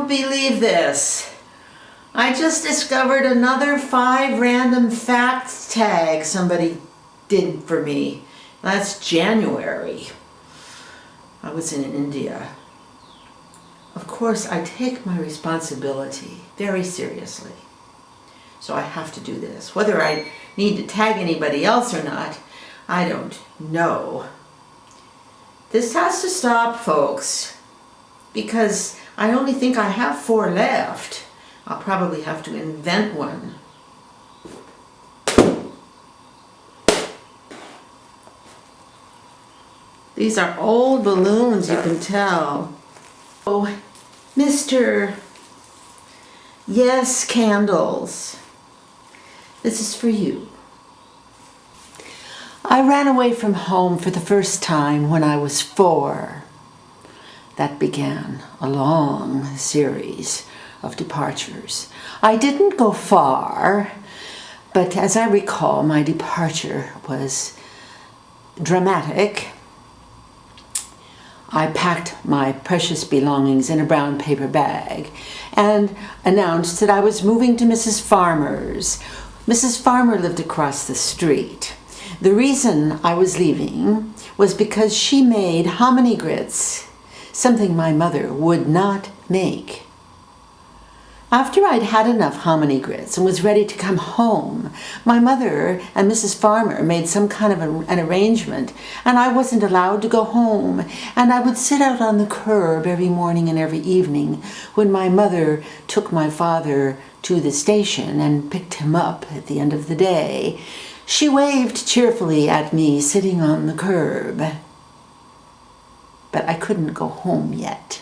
won't believe this. I just discovered another 5 random facts tag somebody did for me. That's January. I was in India. Of course, I take my responsibility very seriously. So I have to do this. Whether I need to tag anybody else or not, I don't know. This has to stop, folks, because I only think I have 4 left. I'll probably have to invent one. These are old balloons, you can tell. Oh, Mr. Yescandles, this is for you. I ran away from home for the first time when I was 4. That began a long series of departures. I didn't go far, but as I recall, my departure was dramatic. I packed my precious belongings in a brown paper bag and announced that I was moving to Mrs. Farmer's. Mrs. Farmer lived across the street. The reason I was leaving was because she made hominy grits, something my mother would not make. After I'd had enough hominy grits and was ready to come home, my mother and Mrs. Farmer made some kind of an arrangement, and I wasn't allowed to go home, and I would sit out on the curb every morning and every evening when my mother took my father to the station and picked him up at the end of the day. She waved cheerfully at me sitting on the curb, but I couldn't go home yet.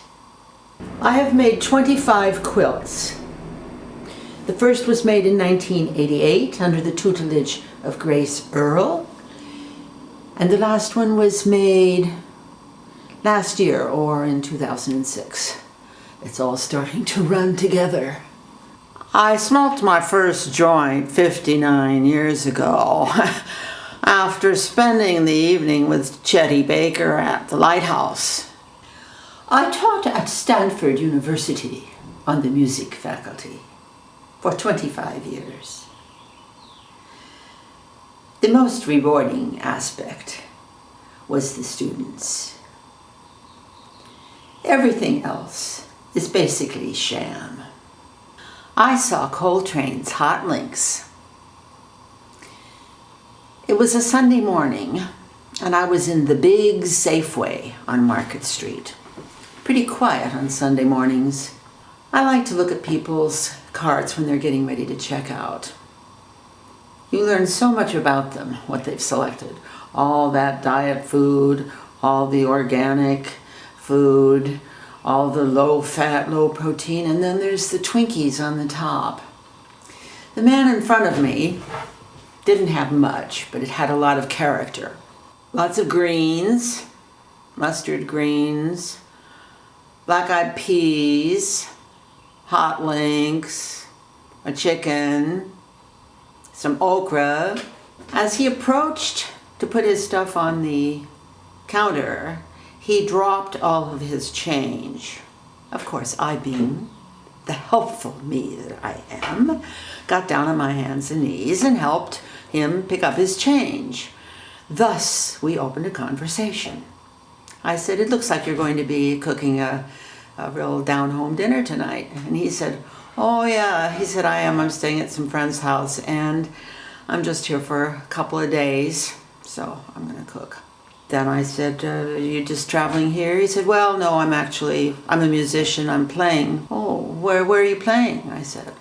I have made 25 quilts. The first was made in 1988 under the tutelage of Grace Earle, and the last one was made last year or in 2006. It's all starting to run together. I smoked my first joint 59 years ago after spending the evening with Chetty Baker at the Lighthouse. I taught at Stanford University on the music faculty for 25 years. The most rewarding aspect was the students. Everything else is basically sham. I saw Coltrane's Hot Links. It was a Sunday morning, and I was in the big Safeway on Market Street. Pretty quiet on Sunday mornings. I like to look at people's carts when they're getting ready to check out. You learn so much about them, what they've selected. All that diet food, all the organic food, all the low fat, low protein, and then there's the Twinkies on the top. The man in front of me didn't have much, but it had a lot of character. Lots of greens, mustard greens, black-eyed peas, hot links, a chicken, some okra. As he approached to put his stuff on the counter, he dropped all of his change. Of course, I, being the helpful me that I am, got down on my hands and knees and helped him pick up his change. Thus, we opened a conversation. I said, "It looks like you're going to be cooking a real down-home dinner tonight." And he said, "Oh yeah," he said, "I am. I'm staying at some friend's house and I'm just here for a couple of days, so I'm going to cook." Then I said, "You just traveling here?" He said, "Well, no, I'm a musician. I'm playing." "Oh, where are you playing?" I said.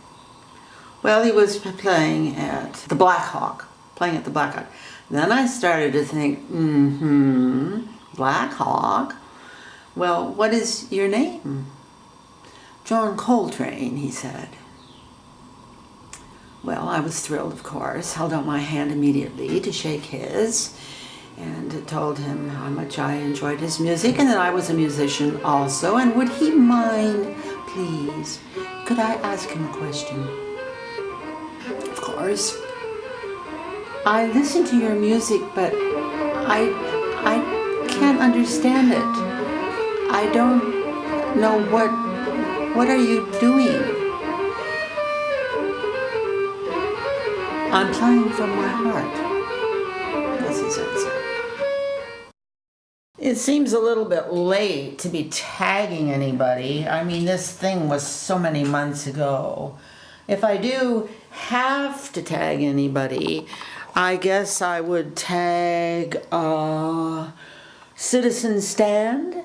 Well, he was playing at the Black Hawk. Then I started to think, Black Hawk? Well, what is your name? "John Coltrane," he said. Well, I was thrilled, of course, held out my hand immediately to shake his, and told him how much I enjoyed his music and that I was a musician also, and would he mind, please, could I ask him a question? Of course. "I listen to your music, but I can't understand it. I don't know What are you doing? I'm playing from my heart, was his answer. It seems a little bit late to be tagging anybody. I mean, this thing was so many months ago. If I do have to tag anybody, I guess I would tag citizenstand.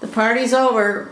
The party's over.